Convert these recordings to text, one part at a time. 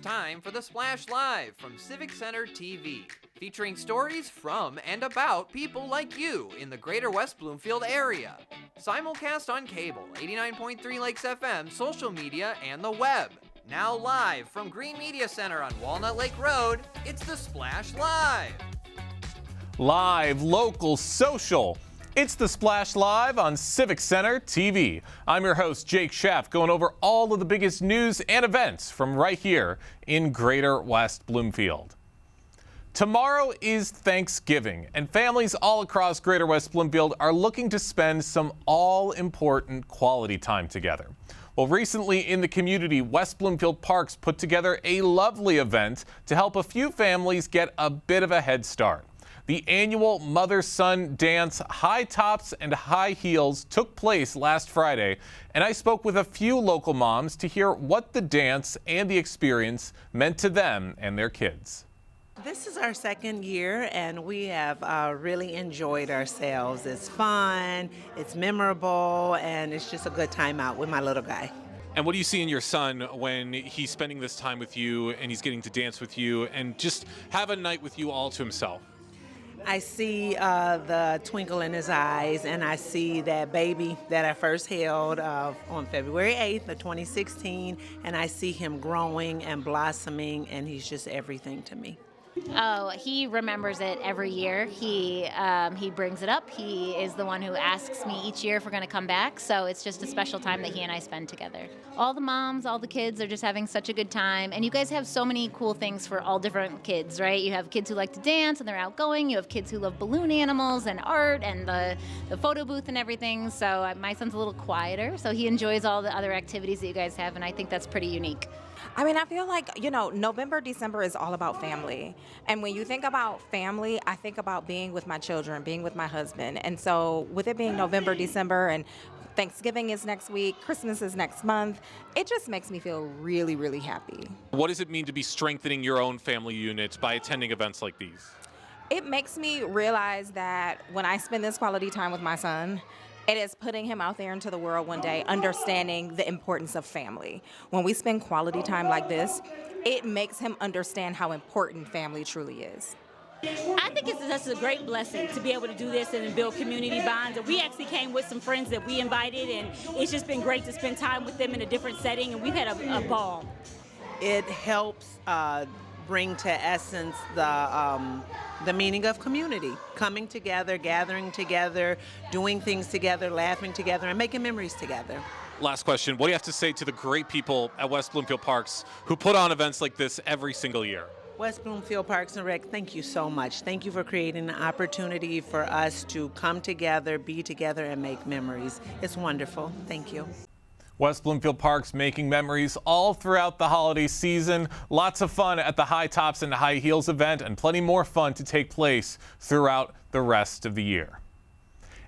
time for the Splash Live from Civic Center TV, featuring stories from and about people like you in the greater West Bloomfield area. Simulcast on cable, 89.3 Lakes FM, social media, and the web. Now live from Green Media Center on Walnut Lake Road, it's the Splash Live. Live, local, social. It's the Splash Live on Civic Center TV. I'm your host, Jake Sheff, going over all of the biggest news and events from right here in Greater West Bloomfield. Tomorrow is Thanksgiving, and families all across Greater West Bloomfield are looking to spend some all-important quality time together. Well, recently in the community, West Bloomfield Parks put together a lovely event to help a few families get a bit of a head start. The annual mother-son dance, High Tops and High Heels, took place last Friday, and I spoke with a few local moms to hear what the dance and the experience meant to them and their kids. This is our second year, and we have really enjoyed ourselves. It's fun, it's memorable, and it's just a good time out with my little guy. And what do you see in your son when he's spending this time with you and he's getting to dance with you and just have a night with you all to himself? I see the twinkle in his eyes, and I see that baby that I first held on February 8th of 2016, and I see him growing and blossoming, and he's just everything to me. Oh, he remembers it every year. He brings it up. He is the one who asks me each year if we're going to come back. So it's just a special time that he and I spend together. All the moms, all the kids are just having such a good time. And you guys have so many cool things for all different kids, right? You have kids who like to dance and they're outgoing. You have kids who love balloon animals and art and the photo booth and everything. So my son's a little quieter, so he enjoys all the other activities that you guys have, and I think that's pretty unique. I mean, I feel like, November, December is all about family. And when you think about family, I think about being with my children, being with my husband. And so with it being November, December, and Thanksgiving is next week, Christmas is next month, it just makes me feel really, really happy. What does it mean to be strengthening your own family unit by attending events like these? It makes me realize that when I spend this quality time with my son, it is putting him out there into the world one day, understanding the importance of family. When we spend quality time like this, it makes him understand how important family truly is. I think it's just a great blessing to be able to do this and build community bonds. And we actually came with some friends that we invited, and it's just been great to spend time with them in a different setting, and we've had a ball. It helps bring to essence the meaning of community, coming together, gathering together, doing things together, laughing together, and making memories together. Last question. What do you have to say to the great people at West Bloomfield Parks who put on events like this every single year? West Bloomfield Parks and Rec, thank you so much. Thank you for creating an opportunity for us to come together, be together, and make memories. It's wonderful. Thank you. West Bloomfield Parks making memories all throughout the holiday season. Lots of fun at the High Tops and High Heels event, and plenty more fun to take place throughout the rest of the year.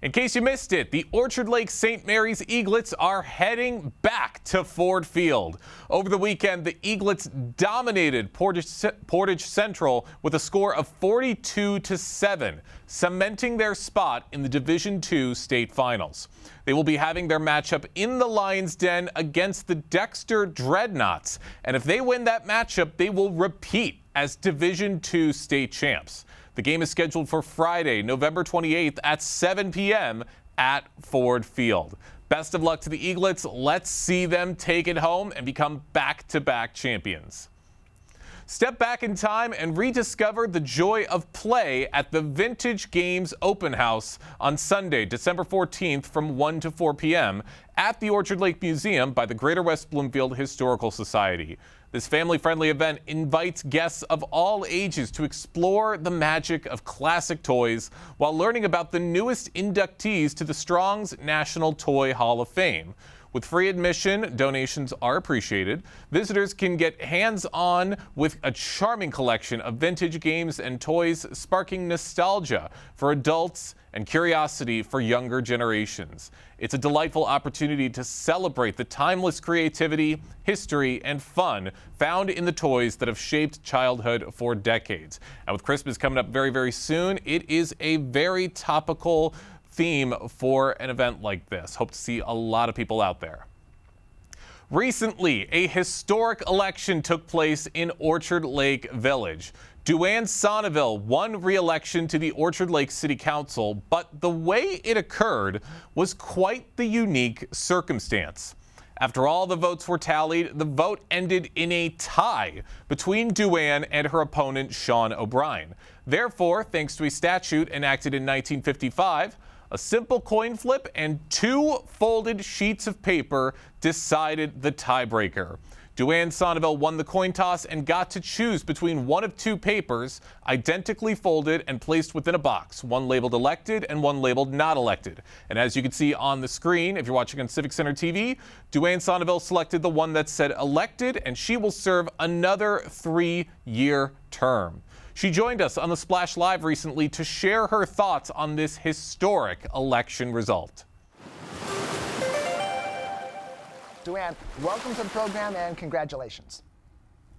In case you missed it, the Orchard Lake St. Mary's Eaglets are heading back to Ford Field. Over the weekend, the Eaglets dominated Portage Central with a score of 42-7, cementing their spot in the Division II state finals. They will be having their matchup in the Lions' Den against the Dexter Dreadnoughts, and if they win that matchup, they will repeat as Division II state champs. The game is scheduled for Friday, November 28th at 7 p.m. at Ford Field. Best of luck to the Eaglets. Let's see them take it home and become back-to-back champions. Step back in time and rediscover the joy of play at the Vintage Games Open House on Sunday, December 14th from 1 to 4 p.m. at the Orchard Lake Museum by the Greater West Bloomfield Historical Society. This family-friendly event invites guests of all ages to explore the magic of classic toys while learning about the newest inductees to the Strong's National Toy Hall of Fame. With free admission, donations are appreciated. Visitors can get hands-on with a charming collection of vintage games and toys, sparking nostalgia for adults and curiosity for younger generations. It's a delightful opportunity to celebrate the timeless creativity, history, and fun found in the toys that have shaped childhood for decades. And with Christmas coming up very, very soon, it is a very topical theme for an event like this. Hope to see a lot of people out there. Recently, a historic election took place in Orchard Lake Village. Duane Sonneville won re-election to the Orchard Lake City Council, but the way it occurred was quite the unique circumstance. After all the votes were tallied, the vote ended in a tie between Duane and her opponent, Sean O'Brien. Therefore, thanks to a statute enacted in 1955, a simple coin flip and 2 folded sheets of paper decided the tiebreaker. Duane Sonneville won the coin toss and got to choose between one of 2 papers, identically folded and placed within a box, one labeled elected and one labeled not elected. And as you can see on the screen, if you're watching on Civic Center TV, Duane Sonneville selected the one that said elected, and she will serve another 3-year term. She joined us on the Splash Live recently to share her thoughts on this historic election result. Duane, welcome to the program and congratulations.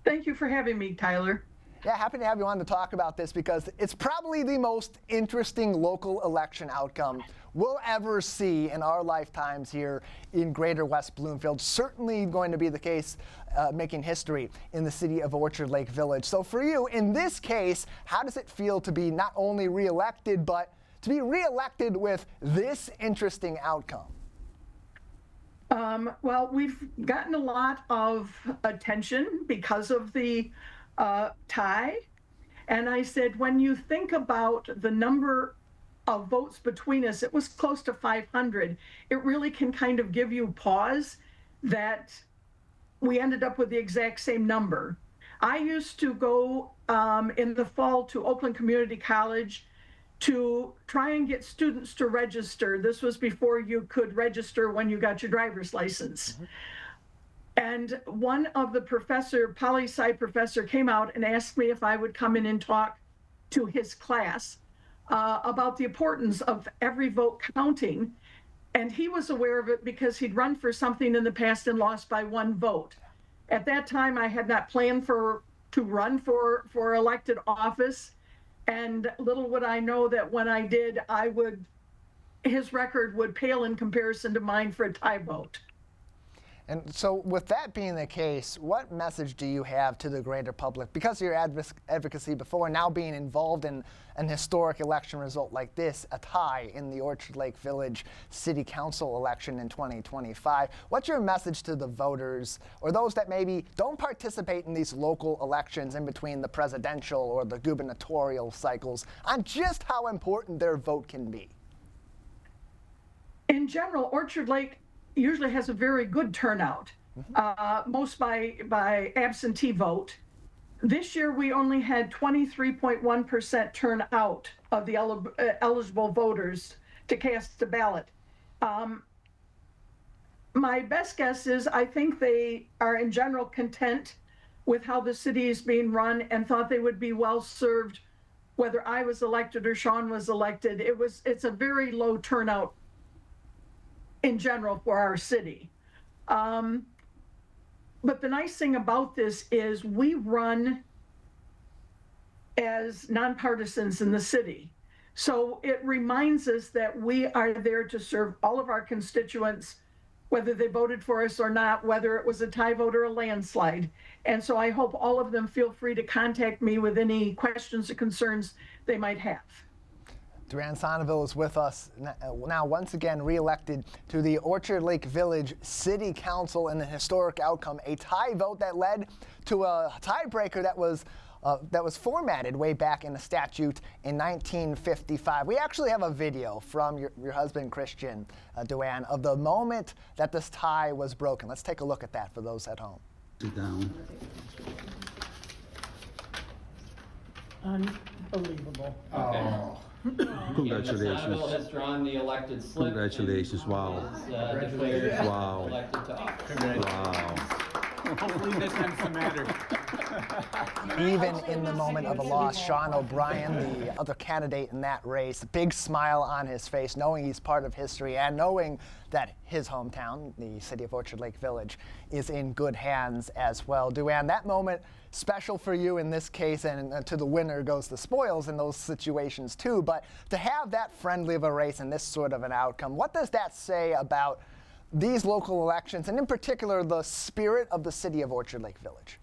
Thank you for having me, Tyler. Yeah, happy to have you on to talk about this because it's probably the most interesting local election outcome we'll ever see in our lifetimes here in Greater West Bloomfield. Certainly going to be the case making history in the city of Orchard Lake Village. So for you, in this case, how does it feel to be not only reelected, but to be reelected with this interesting outcome? Well, we've gotten a lot of attention because of the tie. And I said, when you think about the number of votes between us, it was close to 500. It really can kind of give you pause that we ended up with the exact same number. I used to go in the fall to Oakland Community College to try and get students to register. This was before you could register when you got your driver's license. Mm-hmm. And one of the poli-sci professor came out and asked me if I would come in and talk to his class about the importance of every vote counting. And he was aware of it because he'd run for something in the past and lost by 1 vote. At that time, I had not planned to run for elected office. And little would I know that when I did, his record would pale in comparison to mine for a tie vote. And so with that being the case, what message do you have to the greater public because of your advocacy before, now being involved in an historic election result like this, a tie in the Orchard Lake Village City Council election in 2025? What's your message to the voters or those that maybe don't participate in these local elections in between the presidential or the gubernatorial cycles on just how important their vote can be? In general, Orchard Lake usually has a very good turnout, most by absentee vote. This year, we only had 23.1% turnout of the eligible voters to cast a ballot. My best guess is I think they are in general content with how the city is being run and thought they would be well served whether I was elected or Sean was elected. It's a very low turnout in general for our city. But the nice thing about this is we run as nonpartisans in the city. So it reminds us that we are there to serve all of our constituents, whether they voted for us or not, whether it was a tie vote or a landslide. And so I hope all of them feel free to contact me with any questions or concerns they might have. Duane Sonneville is with us now, once again reelected to the Orchard Lake Village City Council in a historic outcome, a tie vote that led to a tiebreaker that was formatted way back in the statute in 1955. We actually have a video from your husband, Christian, Duane, of the moment that this tie was broken. Let's take a look at that for those at home. Sit down. Unbelievable. Okay. Oh. Congratulations. Sonneville has drawn the elected slip. Congratulations. Wow. Declared Wow. elected to office. Wow. Hopefully this ends the matter. Even in the moment of a loss, Sean O'Brien, the other candidate in that race, a big smile on his face, knowing he's part of history and knowing that his hometown, the city of Orchard Lake Village, is in good hands as well. Duane, that moment special for you in this case, and to the winner goes the spoils in those situations too, but to have that friendly of a race and this sort of an outcome, what does that say about these local elections, and in particular, the spirit of the city of Orchard Lake Village?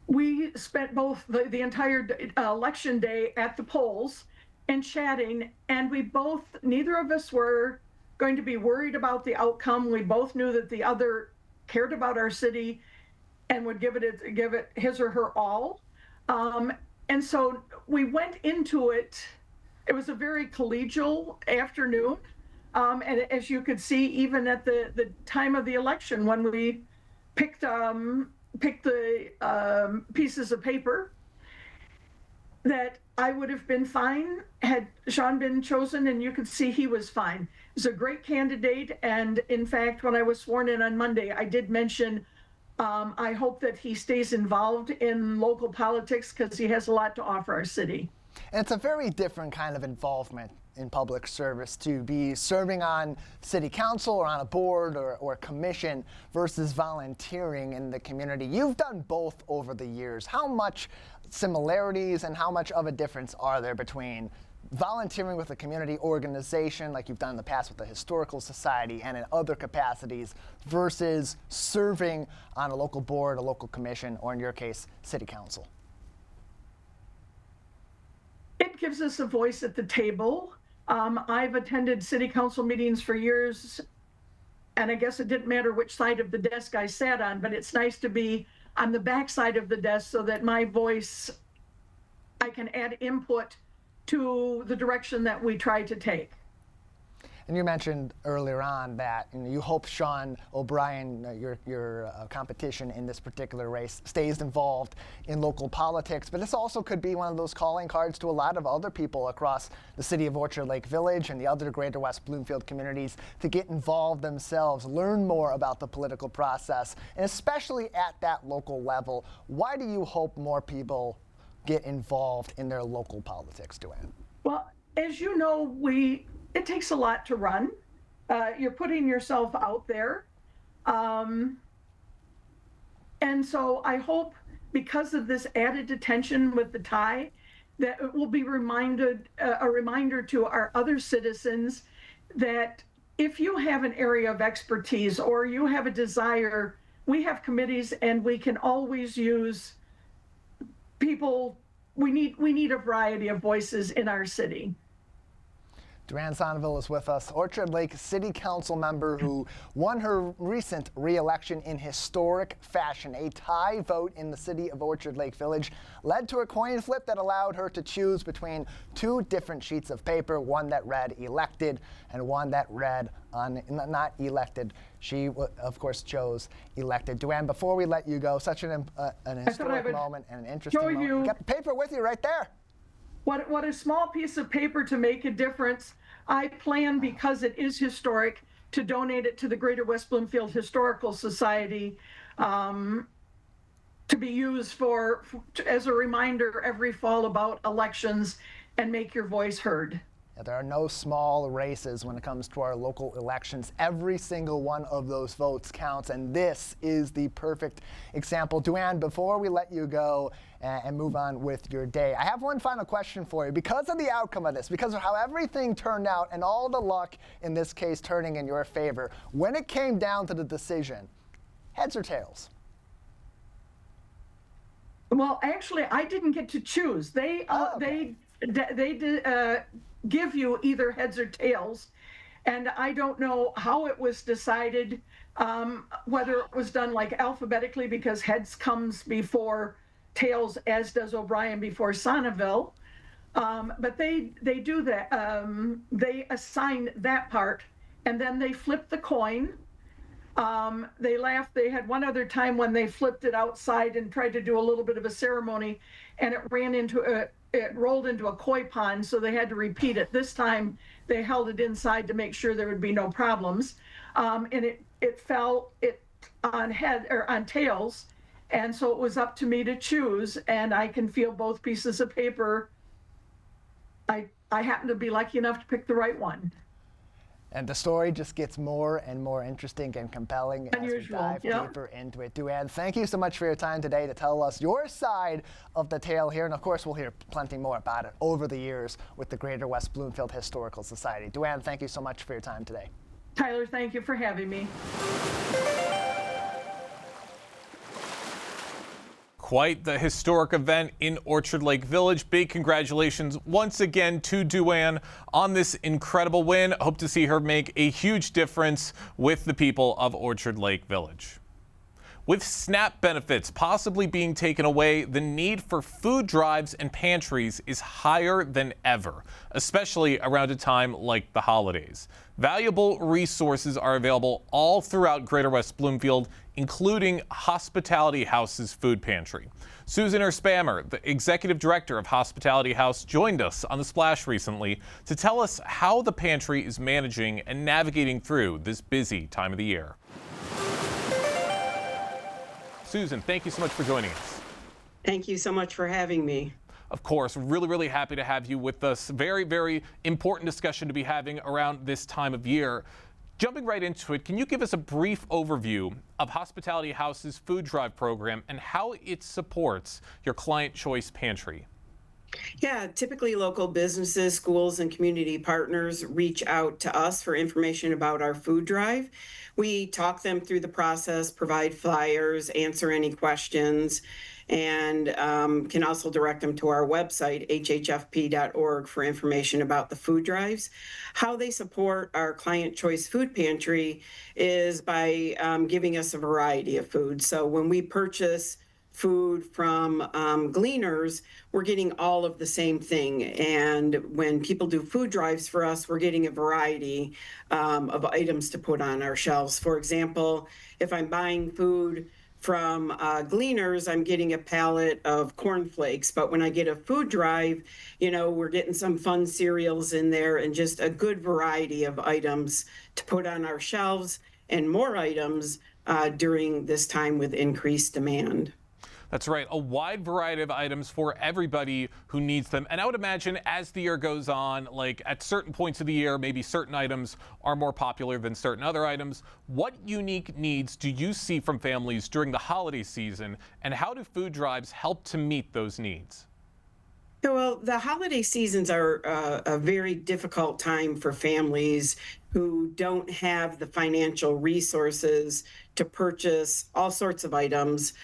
We spent both the entire election day at the polls and chatting, and neither of us were going to be worried about the outcome. We both knew that the other cared about our city and would give it his or her all. And so we went into it. It was a very collegial afternoon. And as you could see, even at the time of the election, when we picked the pieces of paper, that I would have been fine had Sean been chosen, and you could see he was fine. He's a great candidate, and in fact, when I was sworn in on Monday, I did mention I hope that he stays involved in local politics because he has a lot to offer our city. And it's a very different kind of involvement in public service to be serving on city council or on a board or commission versus volunteering in the community. You've done both over the years. How much similarities and how much of a difference are there between volunteering with a community organization like you've done in the past with the Historical Society and in other capacities versus serving on a local board, a local commission, or in your case, city council? It gives us a voice at the table. I've attended city council meetings for years, and I guess it didn't matter which side of the desk I sat on, but it's nice to be on the back side of the desk so that my voice, I can add input to the direction that we try to take. And you mentioned earlier on that you hope Sean O'Brien, your competition in this particular race, stays involved in local politics. But this also could be one of those calling cards to a lot of other people across the city of Orchard Lake Village and the other greater West Bloomfield communities to get involved themselves, learn more about the political process, and especially at that local level. Why do you hope more people get involved in their local politics, Duane? Well, as you know, it takes a lot to run. You're putting yourself out there. And so I hope because of this added attention with the tie, that it will be a reminder to our other citizens that if you have an area of expertise or you have a desire, we have committees and we can always use people. We need a variety of voices in our city. Duane Sonneville is with us, Orchard Lake City Council member who won her recent re-election in historic fashion. A tie vote in the city of Orchard Lake Village led to a coin flip that allowed her to choose between two different sheets of paper, one that read elected and one that read not elected. She, of course, chose elected. Duane, before we let you go, such an historic moment and an interesting moment. You got the paper with you right there. What a small piece of paper to make a difference. I plan, because it is historic, to donate it to the Greater West Bloomfield Historical Society to be used as a reminder every fall about elections and make your voice heard. Yeah, there are no small races when it comes to our local elections. Every single one of those votes counts, and this is the perfect example. Duane, before we let you go and move on with your day, I have one final question for you. Because of the outcome of this, because of how everything turned out and all the luck in this case turning in your favor, when it came down to the decision, heads or tails? Well, actually, I didn't get to choose. They give you either heads or tails, and I don't know how it was decided, whether it was done like alphabetically because heads comes before tails, as does O'Brien before Sonneville, but they do that. They assign that part, and then they flip the coin. They laughed. They had one other time when they flipped it outside and tried to do a little bit of a ceremony, and it rolled into a koi pond, so they had to repeat it. This time they held it inside to make sure there would be no problems. And it fell on tails. And so it was up to me to choose, and I can feel both pieces of paper. I happen to be lucky enough to pick the right one. And the story just gets more and more interesting and compelling as we dive deeper into it. Duane, thank you so much for your time today to tell us your side of the tale here. And of course, we'll hear plenty more about it over the years with the Greater West Bloomfield Historical Society. Duane, thank you so much for your time today. Tyler, thank you for having me. Quite the historic event in Orchard Lake Village. Big congratulations once again to Duane on this incredible win. Hope to see her make a huge difference with the people of Orchard Lake Village. With SNAP benefits possibly being taken away, the need for food drives and pantries is higher than ever, especially around a time like the holidays. Valuable resources are available all throughout Greater West Bloomfield, including Hospitality House's food pantry. Susan Erspammer, the executive director of Hospitality House, joined us on The Splash recently to tell us how the pantry is managing and navigating through this busy time of the year. Susan, thank you so much for joining us. Thank you so much for having me. Of course, really happy to have you with us. Very important discussion to be having around this time of year. Jumping right into it, can you give us a brief overview of Hospitality House's food drive program and how it supports your client choice pantry? Yeah, typically local businesses, schools, and community partners reach out to us for information about our food drive. We talk them through the process, provide flyers, answer any questions, and can also direct them to our website, hhfp.org, for information about the food drives. How they support our client choice food pantry is by giving us a variety of food. So when we purchase food from Gleaners, we're getting all of the same thing. And when people do food drives for us, we're getting a variety of items to put on our shelves. For example, if I'm buying food from Gleaners, I'm getting a pallet of cornflakes. But when I get a food drive, we're getting some fun cereals in there and just a good variety of items to put on our shelves and more items during this time with increased demand. That's right, a wide variety of items for everybody who needs them. And I would imagine as the year goes on, like at certain points of the year, maybe certain items are more popular than certain other items. What unique needs do you see from families during the holiday season, and how do food drives help to meet those needs? Well, the holiday seasons are a very difficult time for families who don't have the financial resources to purchase all sorts of items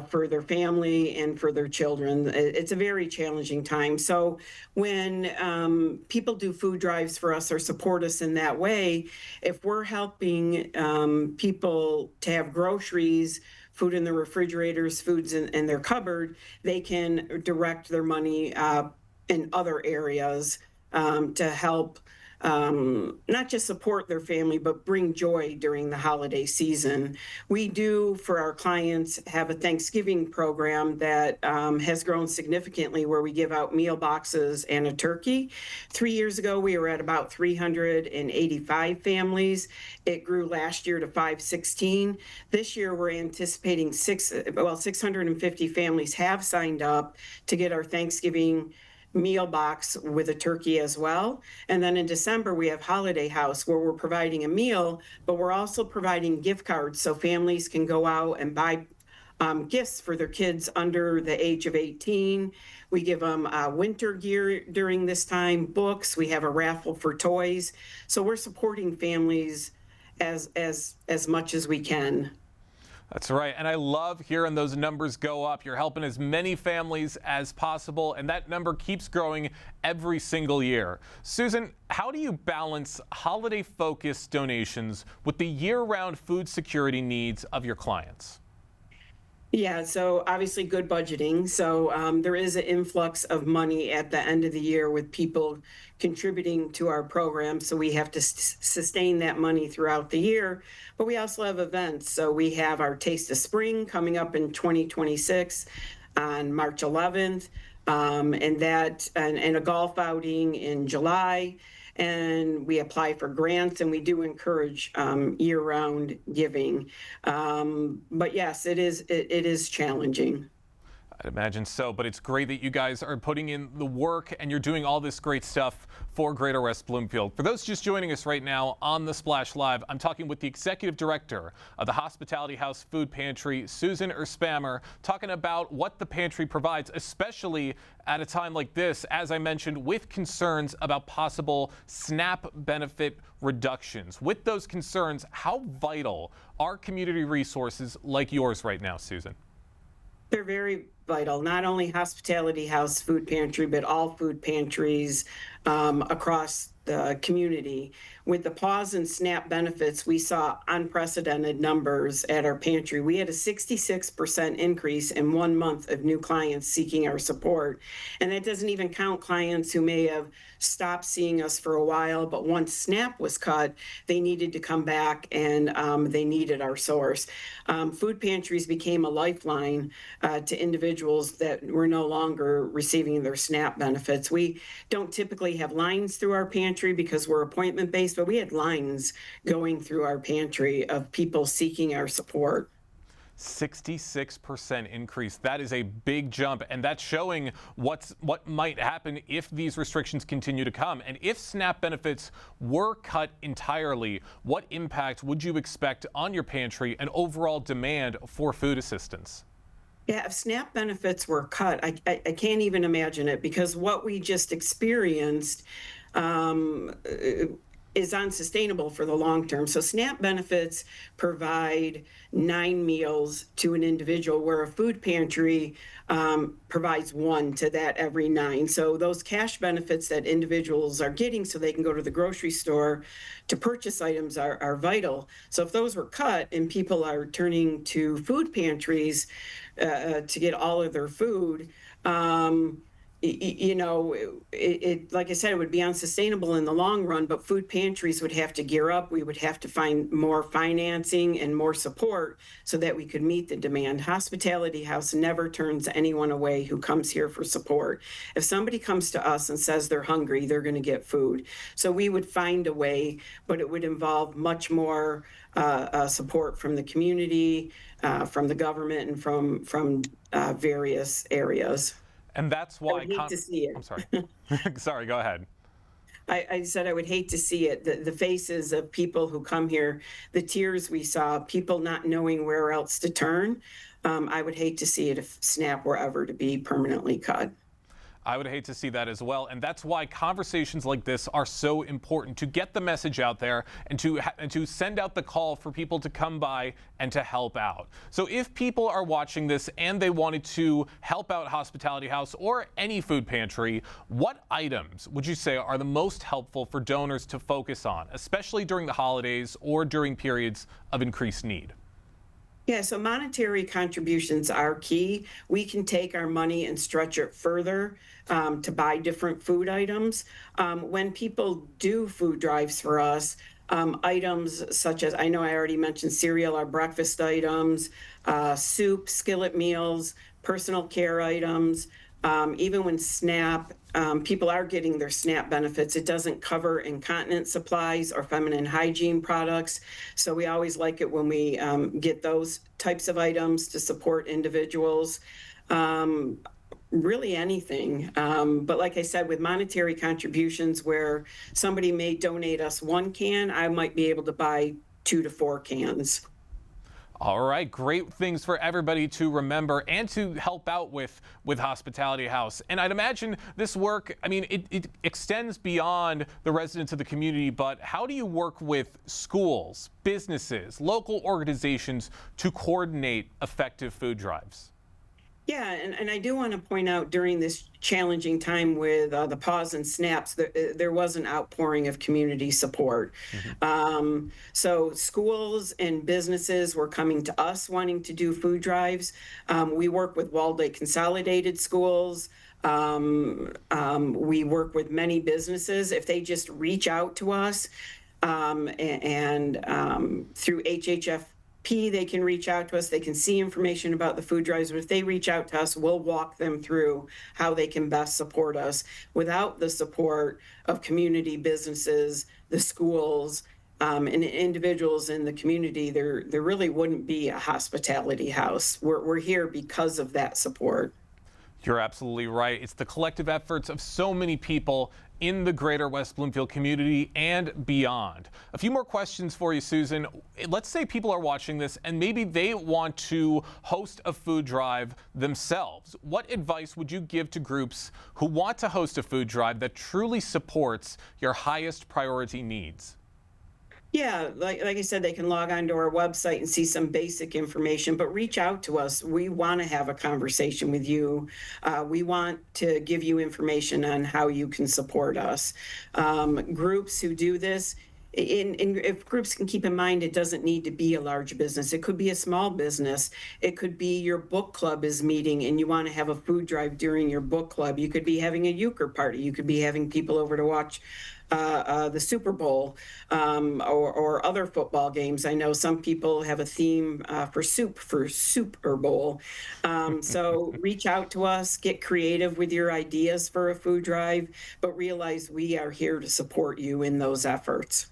for their family and for their children. It's a very challenging time. So when people do food drives for us or support us in that way, if we're helping people to have groceries, food in their refrigerators, foods in their cupboard, they can direct their money in other areas to help not just support their family, but bring joy during the holiday season. We do, for our clients, have a Thanksgiving program that has grown significantly, where we give out meal boxes and a turkey. 3 years ago, we were at about 385 families. It grew last year to 516. This year, we're anticipating 650 families have signed up to get our Thanksgiving meal box with a turkey as well. And then in December, we have Holiday House, where we're providing a meal, but we're also providing gift cards so families can go out and buy gifts for their kids under the age of 18. We give them winter gear during this time, books. We have a raffle for toys. So we're supporting families as much as we can. That's right, and I love hearing those numbers go up. You're helping as many families as possible, and that number keeps growing every single year. Susan, how do you balance holiday-focused donations with the year-round food security needs of your clients? Yeah, so obviously good budgeting. So there is an influx of money at the end of the year with people contributing to our program. So we have to sustain that money throughout the year. But we also have events. So we have our Taste of Spring coming up in 2026 on March 11th, and a golf outing in July. And we apply for grants, and we do encourage year-round giving. But yes, it is challenging. I'd imagine so, but it's great that you guys are putting in the work and you're doing all this great stuff for Greater West Bloomfield. For those just joining us right now on The Splash Live, I'm talking with the Executive Director of the Hospitality House Food Pantry, Susan Erspammer, talking about what the pantry provides, especially at a time like this, as I mentioned, with concerns about possible SNAP benefit reductions. With those concerns, how vital are community resources like yours right now, Susan? They're very vital, not only Hospitality House Food Pantry, but all food pantries across the community. With the pause in SNAP benefits, we saw unprecedented numbers at our pantry. We had a 66% increase in 1 month of new clients seeking our support. And that doesn't even count clients who may have stopped seeing us for a while, but once SNAP was cut, they needed to come back and they needed our source. Food pantries became a lifeline to individuals that were no longer receiving their SNAP benefits. We don't typically have lines through our pantry because we're appointment-based, but we had lines going through our pantry of people seeking our support. 66% increase. That is a big jump, and that's showing what might happen if these restrictions continue to come. And if SNAP benefits were cut entirely, what impact would you expect on your pantry and overall demand for food assistance? Yeah, if SNAP benefits were cut, I can't even imagine it, because what we just experienced is unsustainable for the long term. So SNAP benefits provide 9 meals to an individual, where a food pantry provides 1 to that every 9. So those cash benefits that individuals are getting so they can go to the grocery store to purchase items are vital. So if those were cut and people are turning to food pantries to get all of their food, like I said, it would be unsustainable in the long run, but food pantries would have to gear up. We would have to find more financing and more support so that we could meet the demand. Hospitality House never turns anyone away who comes here for support. If somebody comes to us and says they're hungry, they're going to get food. So we would find a way, but it would involve much more support from the community, from the government, and from various areas. And that's why I would hate to see it. I'm sorry. Sorry, go ahead. I said I would hate to see it. The faces of people who come here, the tears we saw, people not knowing where else to turn. I would hate to see it if SNAP were ever to be permanently cut. I would hate to see that as well, and that's why conversations like this are so important, to get the message out there and to send out the call for people to come by and to help out. So if people are watching this and they wanted to help out Hospitality House or any food pantry, what items would you say are the most helpful for donors to focus on, especially during the holidays or during periods of increased need? Yeah, so monetary contributions are key. We can take our money and stretch it further to buy different food items. When people do food drives for us, items such as, I know I already mentioned cereal, our breakfast items, soup, skillet meals, personal care items, even when SNAP, people are getting their SNAP benefits, it doesn't cover incontinence supplies or feminine hygiene products. So we always like it when we get those types of items to support individuals. Really anything. But like I said, with monetary contributions, where somebody may donate us 1 can, I might be able to buy 2 to 4 cans. All right, great things for everybody to remember and to help out with Hospitality House. And I'd imagine this work, I mean, it extends beyond the residents of the community, but how do you work with schools, businesses, local organizations to coordinate effective food drives? Yeah, and I do want to point out, during this challenging time with the pause and SNAPs, there was an outpouring of community support. So schools and businesses were coming to us wanting to do food drives. We work with Walday Consolidated Schools. We work with many businesses. If they just reach out to us and through HHF, they can reach out to us. They can see information about the food drives, but if they reach out to us, we'll walk them through how they can best support us. Without the support of community businesses, the schools, and individuals in the community, there really wouldn't be a Hospitality House. We're here because of that support. You're absolutely right. It's the collective efforts of so many people in the greater West Bloomfield community and beyond. A few more questions for you, Susan. Let's say people are watching this and maybe they want to host a food drive themselves. What advice would you give to groups who want to host a food drive that truly supports your highest priority needs? Yeah, like I said, they can log on to our website and see some basic information, but reach out to us. We want to have a conversation with you. We want to give you information on how you can support us. Groups who do this, if groups can keep in mind, it doesn't need to be a large business. It could be a small business. It could be your book club is meeting and you want to have a food drive during your book club. You could be having a euchre party. You could be having people over to watch the Super Bowl or other football games. I know some people have a theme for Super Bowl. So reach out to us, get creative with your ideas for a food drive, but realize we are here to support you in those efforts.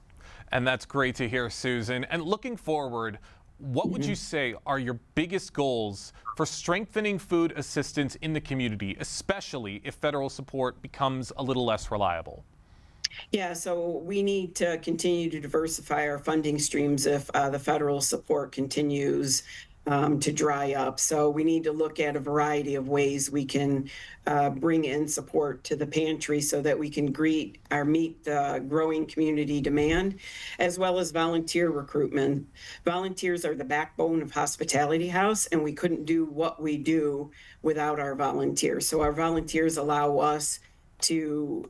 And that's great to hear, Susan. And looking forward, what would you say are your biggest goals for strengthening food assistance in the community, especially if federal support becomes a little less reliable? Yeah, so we need to continue to diversify our funding streams if the federal support continues to dry up. So we need to look at a variety of ways we can bring in support to the pantry so that we can meet the growing community demand, as well as volunteer recruitment. Volunteers are the backbone of Hospitality House, and we couldn't do what we do without our volunteers. So our volunteers allow us to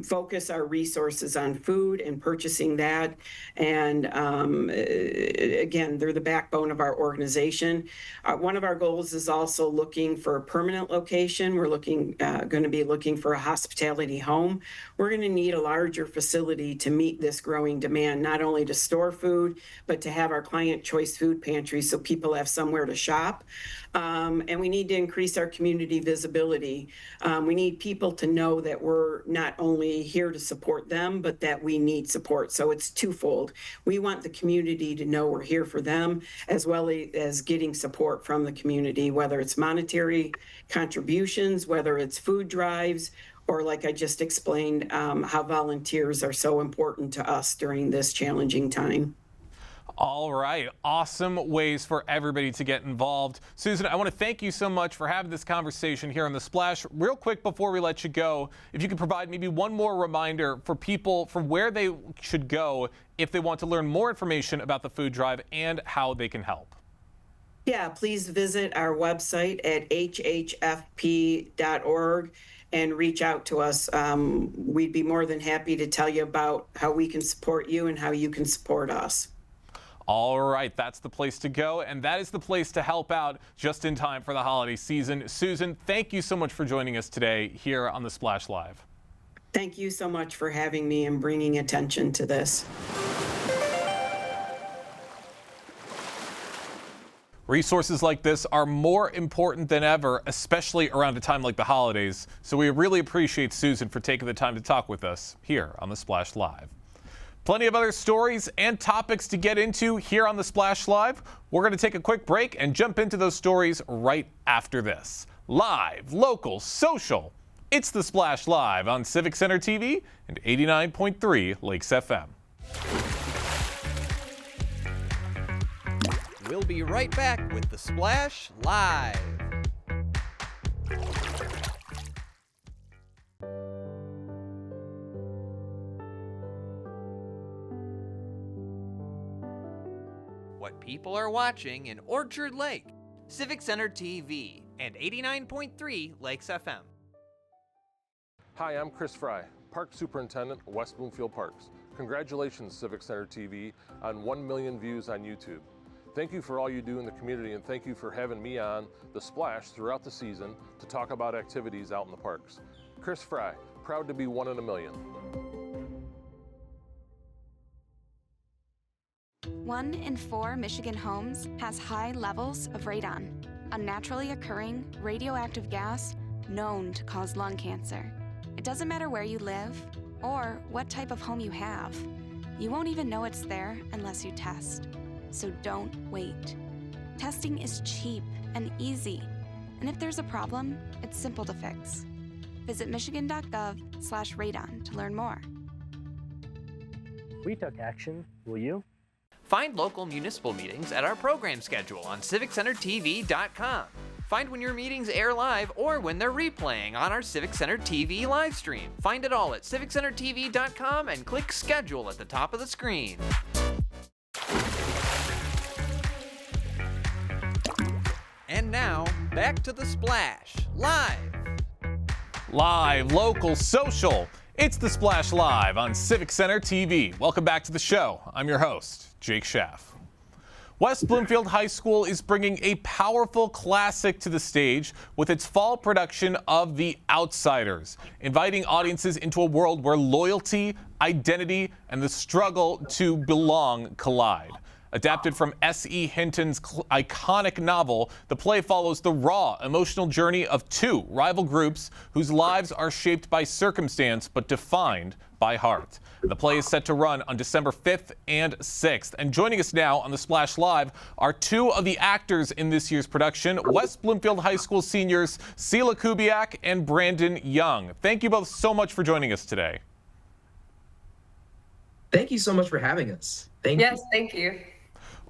focus our resources on food and purchasing that. And again, they're the backbone of our organization. One of our goals is also looking for a permanent location. We're going to be looking for a hospitality home. We're going to need a larger facility to meet this growing demand, not only to store food, but to have our client choice food pantry so people have somewhere to shop. And we need to increase our community visibility. We need people to know that we're not only here to support them, but that we need support. So it's twofold. We want the community to know we're here for them, as well as getting support from the community, whether it's monetary contributions, whether it's food drives, or like I just explained, how volunteers are so important to us during this challenging time. All right, awesome ways for everybody to get involved. Susan, I want to thank you so much for having this conversation here on The Splash. Real quick before we let you go, if you could provide maybe one more reminder for people for where they should go if they want to learn more information about the food drive and how they can help. Yeah, please visit our website at hhfp.org and reach out to us. We'd be more than happy to tell you about how we can support you and how you can support us. All right, that's the place to go, and that is the place to help out just in time for the holiday season. Susan, thank you so much for joining us today here on The Splash Live. Thank you so much for having me and bringing attention to this. Resources like this are more important than ever, especially around a time like the holidays. So we really appreciate Susan for taking the time to talk with us here on The Splash Live. Plenty of other stories and topics to get into here on The Splash Live. We're going to take a quick break and jump into those stories right after this. Live, local, social. It's The Splash Live on Civic Center TV and 89.3 Lakes FM. We'll be right back with The Splash Live. What people are watching in Orchard Lake, Civic Center TV, and 89.3 Lakes FM. Hi, I'm Chris Fry, Park Superintendent of West Bloomfield Parks. Congratulations, Civic Center TV, on 1 million views on YouTube. Thank you for all you do in the community, and thank you for having me on The Splash throughout the season to talk about activities out in the parks. Chris Fry, proud to be 1 in a million. 1 in 4 Michigan homes has high levels of radon, a naturally occurring radioactive gas known to cause lung cancer. It doesn't matter where you live or what type of home you have. You won't even know it's there unless you test. So don't wait. Testing is cheap and easy, And if there's a problem, it's simple to fix. Visit michigan.gov/radon to learn more. We took action. Will you? Find local municipal meetings at our program schedule on civiccentertv.com. Find when your meetings air live or when they're replaying on our Civic Center TV live stream. Find it all at civiccentertv.com and click schedule at the top of the screen. And now, back to The Splash, live. Live, local, social. It's The Splash Live on Civic Center TV. Welcome back to the show. I'm your host, Jake Schaff. West Bloomfield High School is bringing a powerful classic to the stage with its fall production of The Outsiders, inviting audiences into a world where loyalty, identity, and the struggle to belong collide. Adapted from S.E. Hinton's iconic novel, the play follows the raw, emotional journey of two rival groups whose lives are shaped by circumstance but defined by heart. The play is set to run on December 5th and 6th. And joining us now on The Splash Live are two of the actors in this year's production, West Bloomfield High School seniors Sela Kubiak and Brandon Young. Thank you both so much for joining us today. Thank you so much for having us. Thank you. Yes, thank you.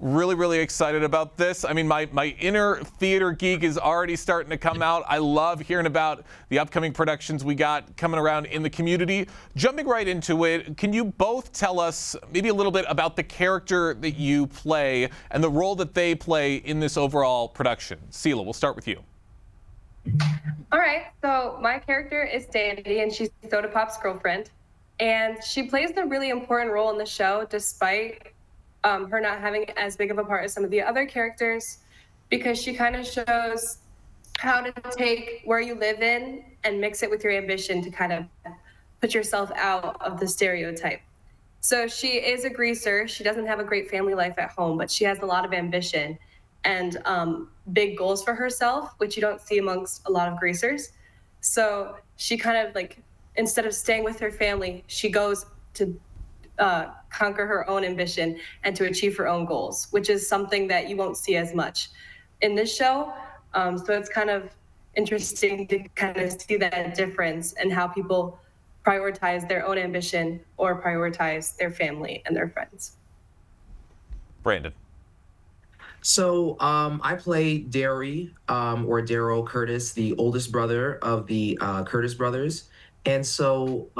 Really, really excited about this. I mean, my inner theater geek is already starting to come out. I love hearing about the upcoming productions we got coming around in the community. Jumping right into it, can you both tell us maybe a little bit about the character that you play and the role that they play in this overall production? Sela, we'll start with you. All right, so my character is Sandy, and she's Soda Pop's girlfriend. And she plays a really important role in the show, despite her not having as big of a part as some of the other characters, because she kind of shows how to take where you live in and mix it with your ambition to kind of put yourself out of the stereotype. So she is a greaser. She doesn't have a great family life at home, but she has a lot of ambition and big goals for herself, which you don't see amongst a lot of greasers. So she kind of like, instead of staying with her family, she goes to conquer her own ambition and to achieve her own goals, which is something that you won't see as much in this show. So it's kind of interesting to kind of see that difference and how people prioritize their own ambition or prioritize their family and their friends. Brandon. So I play Derry, or Daryl Curtis, the oldest brother of the Curtis brothers. And so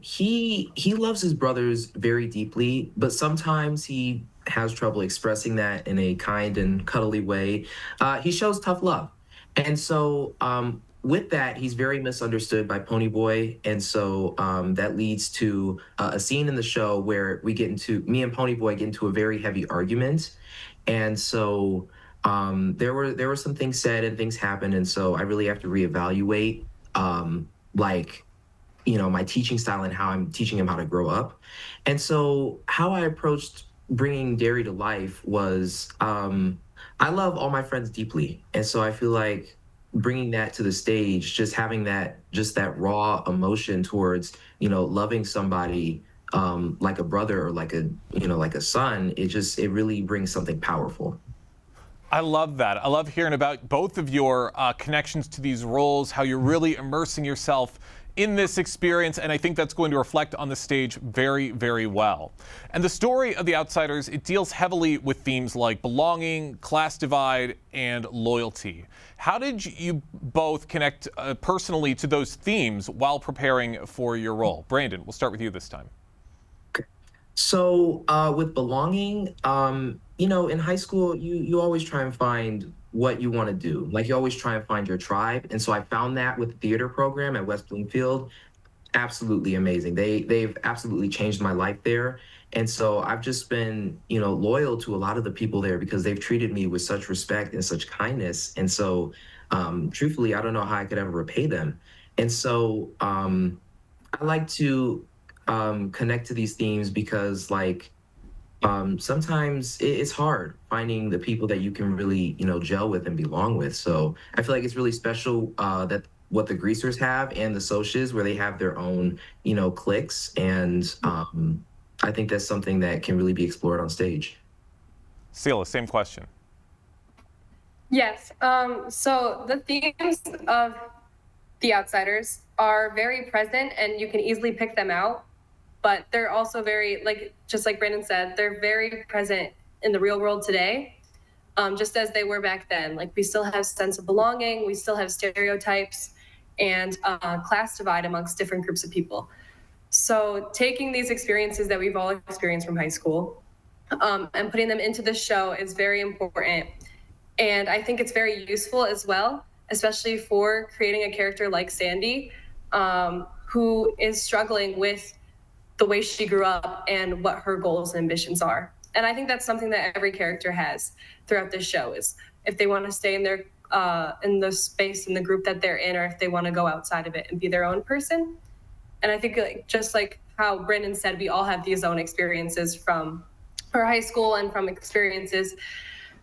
he loves his brothers very deeply, but sometimes he has trouble expressing that in a kind and cuddly way. He shows tough love. And so with that, he's very misunderstood by Ponyboy. And so that leads to a scene in the show where me and Ponyboy get into a very heavy argument. And so there were some things said and things happened. And so I really have to reevaluate my teaching style and how I'm teaching him how to grow up. And so how I approached bringing Derry to life was, I love all my friends deeply. And so I feel like bringing that to the stage, just having that raw emotion towards, loving somebody like a brother or like a son, it really brings something powerful. I love that. I love hearing about both of your connections to these roles, how you're really immersing yourself in this experience, and I think that's going to reflect on the stage very, very well. And the story of The Outsiders, it deals heavily with themes like belonging, class divide, and loyalty. How did you both connect personally to those themes while preparing for your role? Brandon, we'll start with you this time. So with belonging, in high school, you always try and find what you want to do. Like you always try and find your tribe. And so I found that with the theater program at West Bloomfield. Absolutely amazing. They've absolutely changed my life there. And so I've just been, loyal to a lot of the people there because they've treated me with such respect and such kindness. And so truthfully, I don't know how I could ever repay them. And so I like to connect to these themes because sometimes it's hard finding the people that you can really, gel with and belong with. So I feel like it's really special that what the greasers have and the socias where they have their own, cliques. And I think that's something that can really be explored on stage. Sela, same question. Yes. So the themes of The Outsiders are very present and you can easily pick them out, but they're also very, like, just like Brandon said, they're very present in the real world today, just as they were back then. Like, we still have sense of belonging, we still have stereotypes and class divide amongst different groups of people. So taking these experiences that we've all experienced from high school and putting them into the show is very important. And I think it's very useful as well, especially for creating a character like Sandy, who is struggling with the way she grew up and what her goals and ambitions are. And I think that's something that every character has throughout this show, is if they want to stay in their in the space in the group that they're in, or if they want to go outside of it and be their own person. And I think, like, just like how Brandon said, we all have these own experiences from our high school and from experiences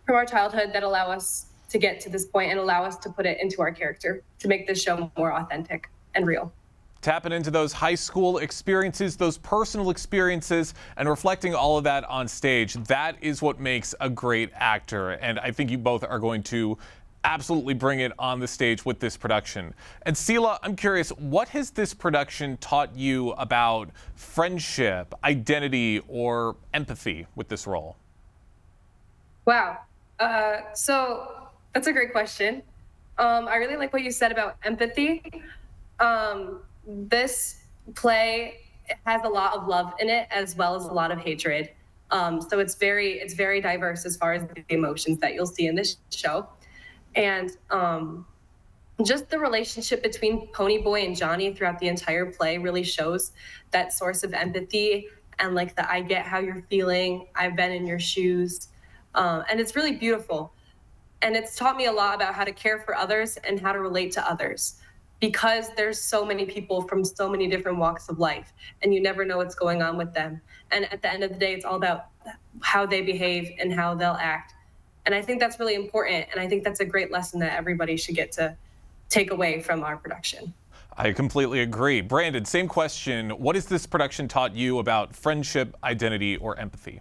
from our childhood that allow us to get to this point and allow us to put it into our character to make this show more authentic and real. Tapping into those high school experiences, those personal experiences, and reflecting all of that on stage. That is what makes a great actor. And I think you both are going to absolutely bring it on the stage with this production. And Sela, I'm curious, what has this production taught you about friendship, identity, or empathy with this role? Wow. So that's a great question. I really like what you said about empathy. This play has a lot of love in it as well as a lot of hatred. So it's very diverse as far as the emotions that you'll see in this show. And just the relationship between Ponyboy and Johnny throughout the entire play really shows that source of empathy and, like, the I get how you're feeling, I've been in your shoes. And it's really beautiful. And it's taught me a lot about how to care for others and how to relate to others, because there's so many people from so many different walks of life and you never know what's going on with them. And at the end of the day, it's all about how they behave and how they'll act. And I think that's really important. And I think that's a great lesson that everybody should get to take away from our production. I completely agree. Brandon, same question. What has this production taught you about friendship, identity, or empathy?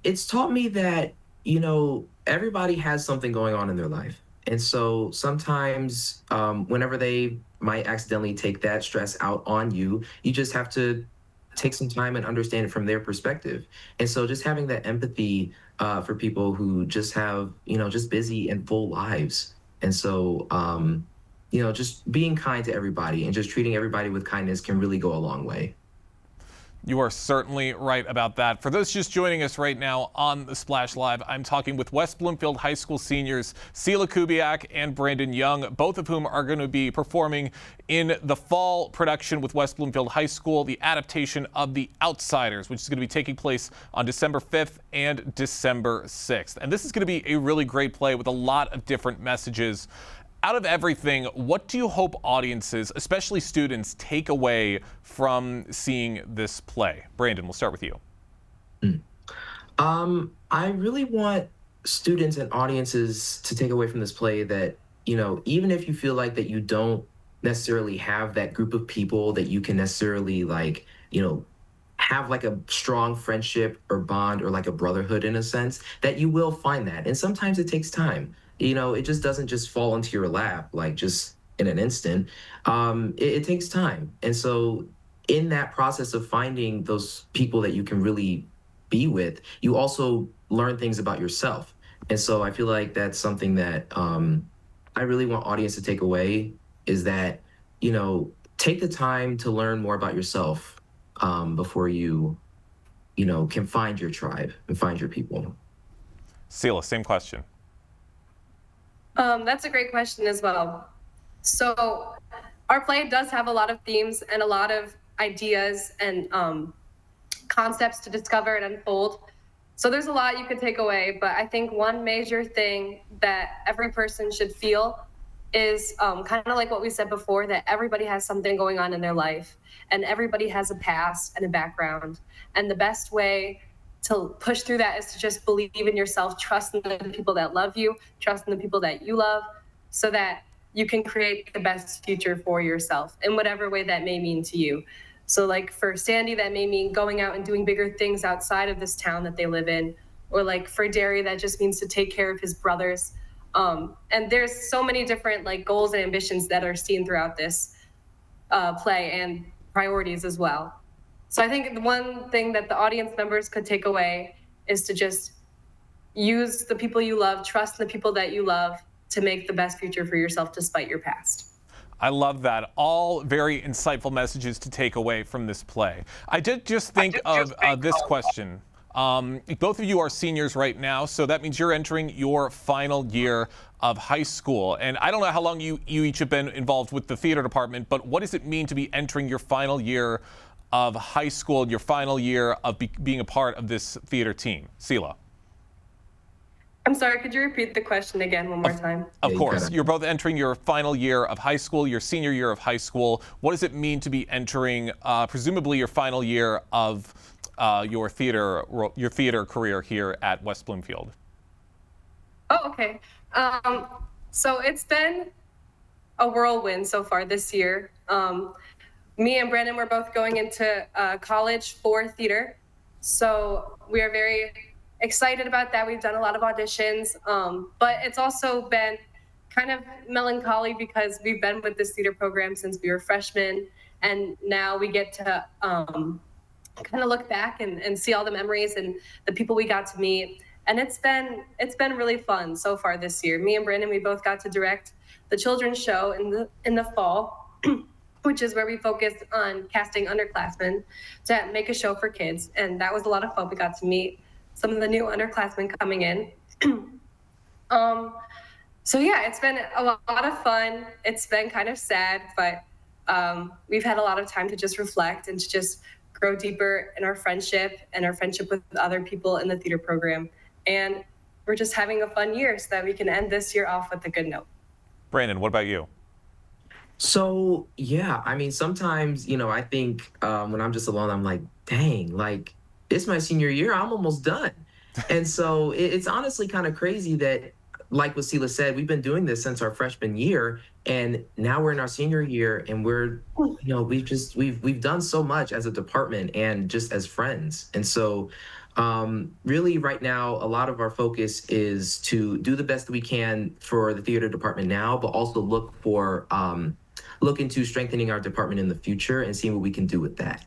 It's taught me that, everybody has something going on in their life. And so sometimes whenever they might accidentally take that stress out on you, you just have to take some time and understand it from their perspective. And so just having that empathy for people who just have, just busy and full lives. And so, just being kind to everybody and just treating everybody with kindness can really go a long way. You are certainly right about that. For those just joining us right now on the Splash Live, I'm talking with West Bloomfield High School seniors Sela Kubiak and Brandon Young, both of whom are going to be performing in the fall production with West Bloomfield High School, the adaptation of The Outsiders, which is going to be taking place on December 5th and December 6th. And this is going to be a really great play with a lot of different messages. Out of everything, what do you hope audiences, especially students, take away from seeing this play? Brandon, we'll start with you. I really want students and audiences to take away from this play that, even if you feel like that you don't necessarily have that group of people that you can necessarily have like a strong friendship or bond or like a brotherhood in a sense, that you will find that. And sometimes it takes time. It just doesn't just fall into your lap, like just in an instant. It takes time. And so in that process of finding those people that you can really be with, you also learn things about yourself. And so I feel like that's something that I really want audience to take away, is that, take the time to learn more about yourself before you, can find your tribe and find your people. Sela, same question. That's a great question as well. So our play does have a lot of themes and a lot of ideas and concepts to discover and unfold. So there's a lot you could take away, but I think one major thing that every person should feel is kind of like what we said before, that everybody has something going on in their life and everybody has a past and a background. And the best way to push through that is to just believe in yourself, trust in the people that love you, trust in the people that you love, so that you can create the best future for yourself in whatever way that may mean to you. So like for Sandy, that may mean going out and doing bigger things outside of this town that they live in, or like for Derry, that just means to take care of his brothers. And there's so many different like goals and ambitions that are seen throughout this play, and priorities as well. So I think the one thing that the audience members could take away is to just use the people you love, trust the people that you love to make the best future for yourself despite your past. I love that. All very insightful messages to take away from this play. I did just think of this question. Both of you are seniors right now, so that means you're entering your final year of high school. And I don't know how long you each have been involved with the theater department, but what does it mean to be entering your final year of high school, your final year of being a part of this theater team? Sela. I'm sorry, could you repeat the question again one more time? Of course. You're both entering your final year of high school, your senior year of high school. What does it mean to be entering, presumably, your final year of your theater career here at West Bloomfield? Oh, okay. So it's been a whirlwind so far this year. Me and Brandon were both going into college for theater. So we are very excited about that. We've done a lot of auditions, but it's also been kind of melancholy because we've been with this theater program since we were freshmen, and now we get to kind of look back and see all the memories and the people we got to meet. And it's been really fun so far this year. Me and Brandon, we both got to direct the children's show in the fall, which is where we focused on casting underclassmen to make a show for kids, and that was a lot of fun. We got to meet some of the new underclassmen coming in. So yeah, it's been a lot of fun. It's been kind of sad, but we've had a lot of time to just reflect and to just grow deeper in our friendship and our friendship with other people in the theater program. And we're just having a fun year so that we can end this year off with a good note. Brandon, what about you? So, yeah, I mean, sometimes, I think when I'm just alone, I'm like, dang, like, it's my senior year. I'm almost done. And so it's honestly kind of crazy that, like what Sela said, we've been doing this since our freshman year, and now we're in our senior year, and we've done so much as a department and just as friends. And so really right now, a lot of our focus is to do the best that we can for the theater department now, but also look into strengthening our department in the future and seeing what we can do with that.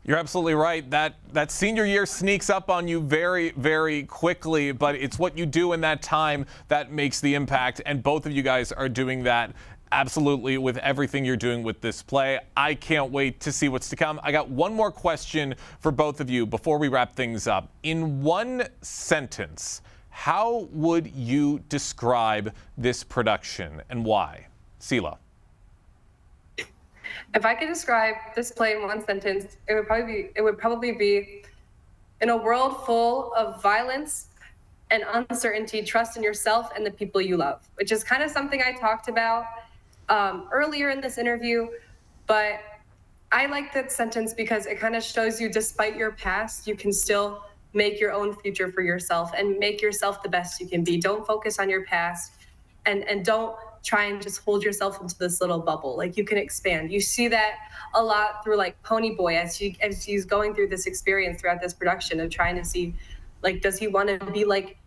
You're absolutely right. That senior year sneaks up on you very, very quickly, but it's what you do in that time that makes the impact, and both of you guys are doing that absolutely with everything you're doing with this play. I can't wait to see what's to come. I got one more question for both of you before we wrap things up. In one sentence, how would you describe this production and why? Sela. If I could describe this play in one sentence, it would probably be in a world full of violence and uncertainty, trust in yourself and the people you love, which is kind of something I talked about earlier in this interview. But I like that sentence because it kind of shows you, despite your past, you can still make your own future for yourself and make yourself the best you can be. Don't focus on your past, and don't try and just hold yourself into this little bubble. Like, you can expand. You see that a lot through like Pony Boy as he's going through this experience throughout this production of trying to see, like, does he want to be like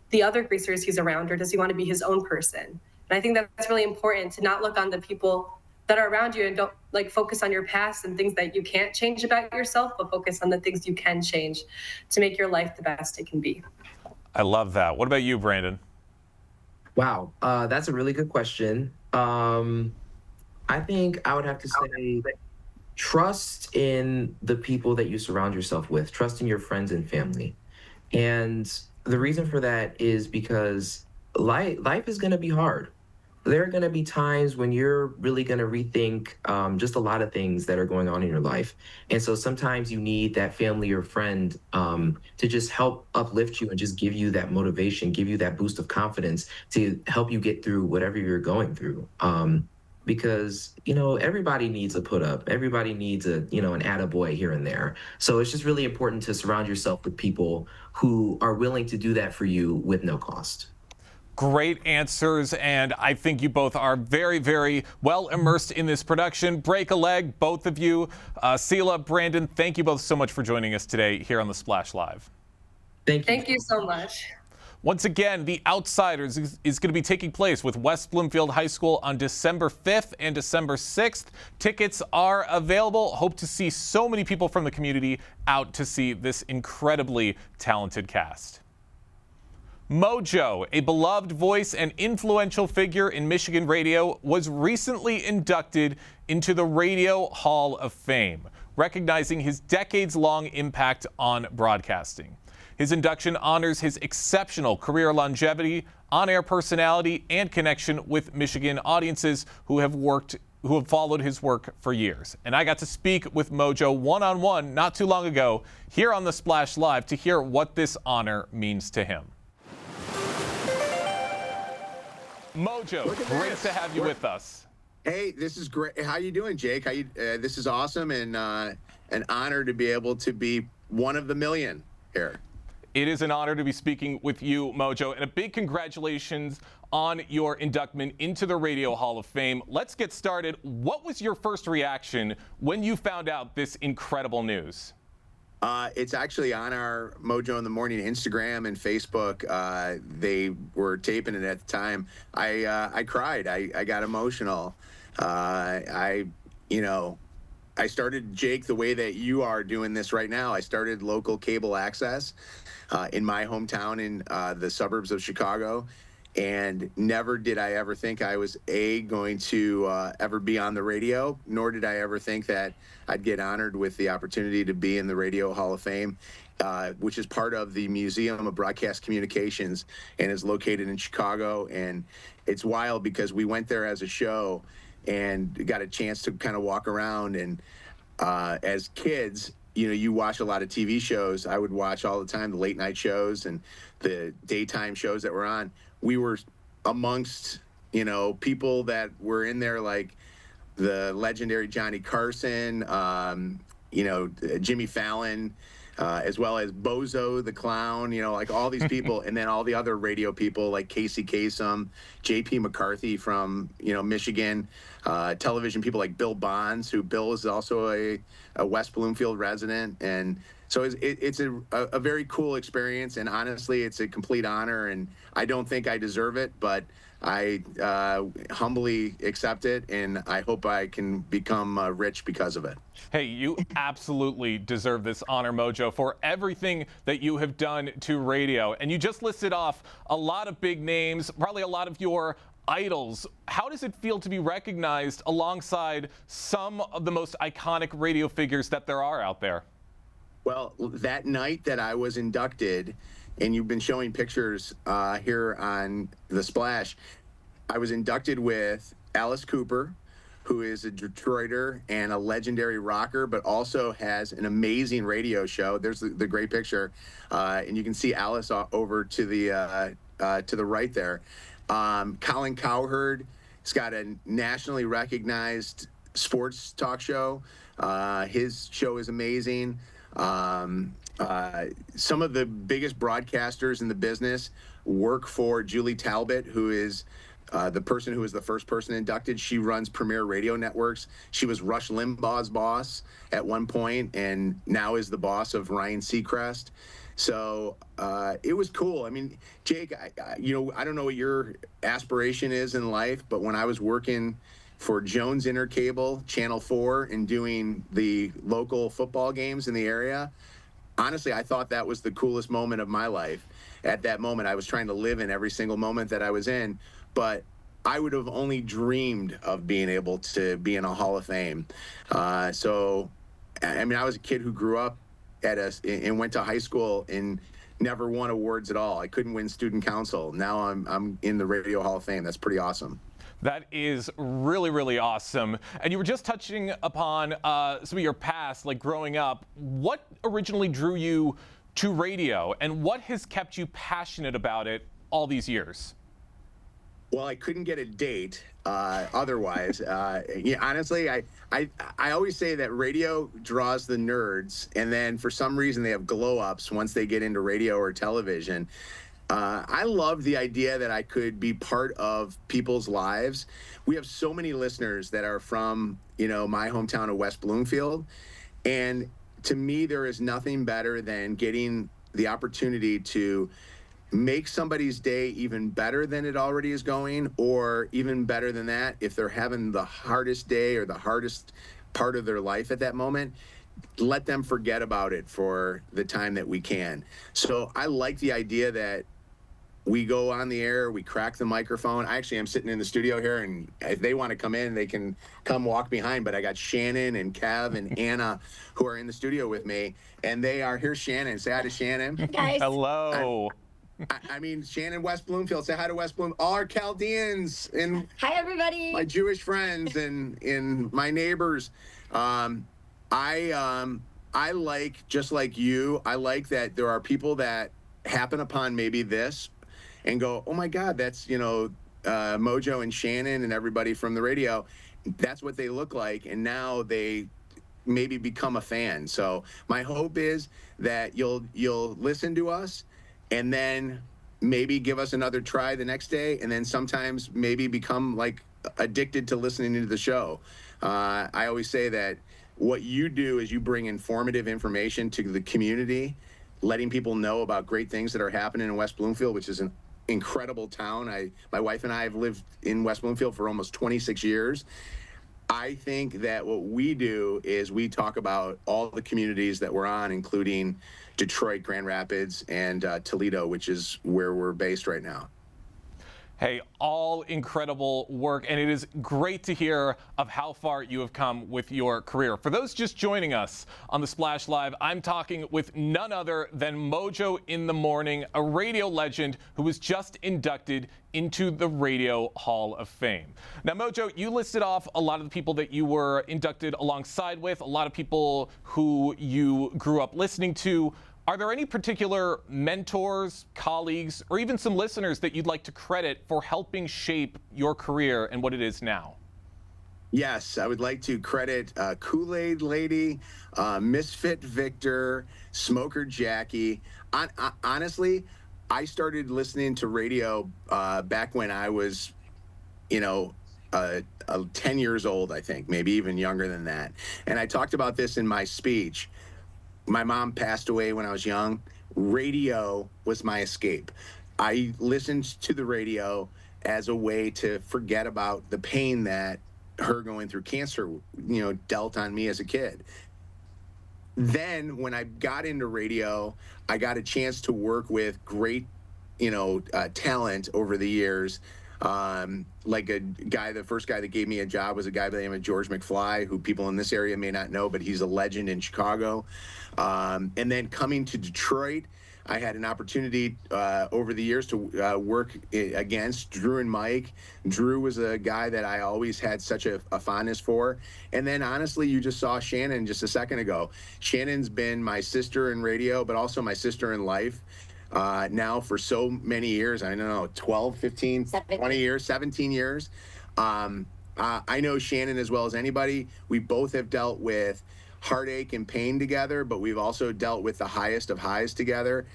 the other greasers he's around, or does he want to be his own person? And I think that's really important, to not look on the people that are around you and don't like focus on your past and things that you can't change about yourself, but focus on the things you can change to make your life the best it can be. I love that. What about you, Brandon? Wow, that's a really good question. I think I would have to say trust in the people that you surround yourself with, trust in your friends and family. And the reason for that is because life is going to be hard. There are going to be times when you're really going to rethink just a lot of things that are going on in your life. And so sometimes you need that family or friend to just help uplift you and just give you that motivation, give you that boost of confidence to help you get through whatever you're going through. Because, everybody needs a put up. Everybody needs an attaboy here and there. So it's just really important to surround yourself with people who are willing to do that for you with no cost. Great answers, and I think you both are very, very well immersed in this production. Break a leg, both of you. Sela, Brandon, thank you both so much for joining us today here on The Splash Live. Thank you. Thank you so much. Once again, The Outsiders is going to be taking place with West Bloomfield High School on December 5th and December 6th. Tickets are available. Hope to see so many people from the community out to see this incredibly talented cast. Mojo, a beloved voice and influential figure in Michigan radio, was recently inducted into the Radio Hall of Fame, recognizing his decades-long impact on broadcasting. His induction honors his exceptional career longevity, on-air personality, and connection with Michigan audiences who have followed his work for years. And I got to speak with Mojo one-on-one not too long ago here on the Splash Live to hear what this honor means to him. Mojo, great to have you with us. Hey, this is great. How you doing, Jake? This is awesome, and an honor to be able to be one of the million here. It is an honor to be speaking with you, Mojo, and a big congratulations on your inductment into the Radio Hall of Fame. Let's get started. What was your first reaction when you found out this incredible news? It's actually on our Mojo in the Morning Instagram and Facebook. They were taping it at the time. I cried. I got emotional. I started, Jake, the way that you are doing this right now. I started local cable access in my hometown in the suburbs of Chicago, and never did I ever think I was going to ever be on the radio, nor did I ever think that I'd get honored with the opportunity to be in the Radio Hall of Fame, which is part of the Museum of Broadcast Communications and is located in Chicago. And it's wild because we went there as a show and got a chance to kind of walk around. And as kids, you watch a lot of TV shows. I would watch all the time the late night shows and the daytime shows that were on. We were amongst, people that were in there, like the legendary Johnny Carson, Jimmy Fallon, as well as Bozo the Clown, like all these people, and then all the other radio people like Casey Kasem, J.P. McCarthy from, Michigan, television people like Bill Bonds, who Bill is also a West Bloomfield resident. And so it's a very cool experience, and honestly, it's a complete honor, and I don't think I deserve it, but I humbly accept it, and I hope I can become rich because of it. Hey, you absolutely deserve this honor, Mojo, for everything that you have done to radio. And you just listed off a lot of big names, probably a lot of your idols. How does it feel to be recognized alongside some of the most iconic radio figures that there are out there? Well, that night that I was inducted, and you've been showing pictures here on The Splash, I was inducted with Alice Cooper, who is a Detroiter and a legendary rocker, but also has an amazing radio show. There's the great picture, and you can see Alice over to the right there. Colin Cowherd has got a nationally recognized sports talk show. His show is amazing. Some of the biggest broadcasters in the business work for Julie Talbot, who is the person who was the first person inducted. She runs Premier Radio Networks. She was Rush Limbaugh's boss at one point, and now is the boss of Ryan Seacrest. So it was cool. I mean, Jake, I don't know what your aspiration is in life, but when I was working for Jones Intercable, Channel 4, and doing the local football games in the area, honestly, I thought that was the coolest moment of my life. At that moment, I was trying to live in every single moment that I was in, but I would have only dreamed of being able to be in a Hall of Fame. So, I mean, I was a kid who grew up and went to high school and never won awards at all. I couldn't win student council. Now I'm in the Radio Hall of Fame. That's pretty awesome. That is really, really awesome. And you were just touching upon some of your past, like growing up. What originally drew you to radio, and what has kept you passionate about it all these years? Well, I couldn't get a date otherwise. Honestly, I always say that radio draws the nerds, and then for some reason they have glow-ups once they get into radio or television. I love the idea that I could be part of people's lives. We have so many listeners that are from, my hometown of West Bloomfield. And to me, there is nothing better than getting the opportunity to make somebody's day even better than it already is going, or even better than that, if they're having the hardest day or the hardest part of their life at that moment, let them forget about it for the time that we can. So I like the idea that we go on the air, we crack the microphone. I actually am sitting in the studio here, and if they want to come in, they can come walk behind. But I got Shannon and Kev and Anna who are in the studio with me, and they are, here's Shannon. Say hi to Shannon. Guys. Hello. I mean, Shannon, West Bloomfield. Say hi to West Bloomfield. All our Chaldeans and Hi, everybody. my Jewish friends and my neighbors. I like, just like you, I like that there are people that happen upon maybe this and go, oh my God, that's, Mojo and Shannon and everybody from the radio. That's what they look like. And now they maybe become a fan. So my hope is that you'll listen to us and then maybe give us another try the next day. And then sometimes maybe become like addicted to listening to the show. I always say that what you do is you bring informative information to the community, letting people know about great things that are happening in West Bloomfield, which is an incredible town. My wife and I have lived in West Bloomfield for almost 26 years. I think that what we do is we talk about all the communities that we're on, including Detroit, Grand Rapids, and Toledo, which is where we're based right now. Hey, all incredible work, and it is great to hear of how far you have come with your career. For those just joining us on the Splash Live, I'm talking with none other than Mojo in the Morning, a radio legend who was just inducted into the Radio Hall of Fame. Now, Mojo, you listed off a lot of the people that you were inducted alongside with, a lot of people who you grew up listening to. Are there any particular mentors, colleagues, or even some listeners that you'd like to credit for helping shape your career and what it is now? Yes, I would like to credit Kool-Aid Lady, Misfit Victor, Smoker Jackie. Honestly, I started listening to radio back when I was, 10 years old, I think, maybe even younger than that. And I talked about this in my speech. My mom passed away when I was young. Radio was my escape. I listened to the radio as a way to forget about the pain that her going through cancer, dealt on me as a kid. Then when I got into radio, I got a chance to work with great, talent over the years. Like the first guy that gave me a job was a guy by the name of George McFly, who people in this area may not know, but he's a legend in Chicago. And then coming to Detroit, I had an opportunity over the years to work against Drew and Mike. Drew was a guy that I always had such a fondness for. And then honestly, you just saw Shannon just a second ago. Shannon's been my sister in radio, but also my sister in life. Now for so many years, I don't know, 12, 15, 20 years, 17 years. I know Shannon as well as anybody. We both have dealt with heartache and pain together, but we've also dealt with the highest of highs together.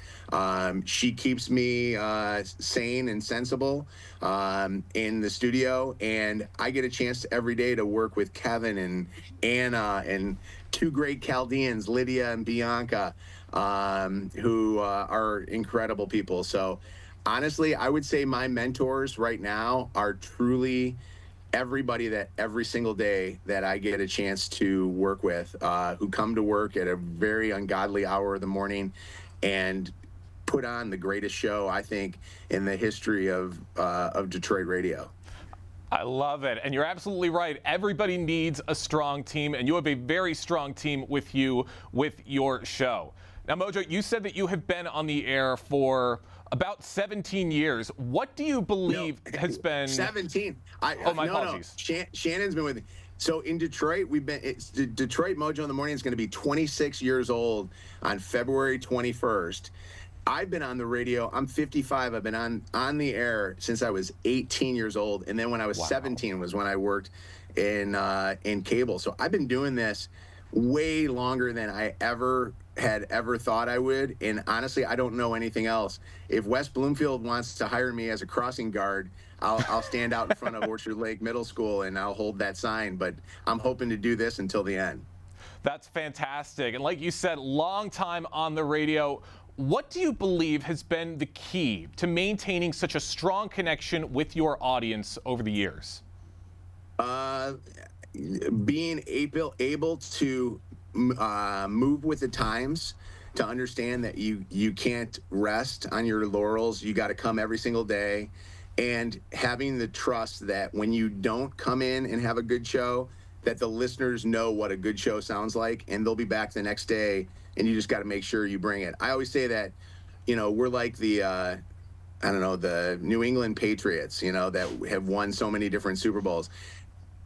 She keeps me sane and sensible in the studio, and I get a chance every day to work with Kevin and Anna and two great Chaldeans, Lydia and Bianca, who are incredible people. So honestly, I would say my mentors right now are truly everybody that every single day that I get a chance to work with, who come to work at a very ungodly hour of the morning and put on the greatest show, I think, in the history of Detroit radio. I love it. And you're absolutely right. Everybody needs a strong team, and you have a very strong team with you with your show. Now, Mojo, you said that you have been on the air for about 17 years. What do you believe has been 17? My apologies. No. Shannon's been with me. So in Detroit, Detroit Mojo in the Morning is going to be 26 years old on February 21st. I've been on the radio. I'm 55. I've been on the air since I was 18 years old, and then when I was 17 was when I worked in cable. So I've been doing this way longer than I ever thought I would. And honestly, I don't know anything else. If West Bloomfield wants to hire me as a crossing guard, I'll stand out in front of Orchard Lake Middle School and I'll hold that sign. But I'm hoping to do this until the end. That's fantastic. And like you said, long time on the radio. What do you believe has been the key to maintaining such a strong connection with your audience over the years? Being able to move with the times, to understand that you can't rest on your laurels. You got to come every single day, and having the trust that when you don't come in and have a good show, that the listeners know what a good show sounds like, and they'll be back the next day, and you just got to make sure you bring it. I always say that, we're like the the New England Patriots, that have won so many different Super Bowls.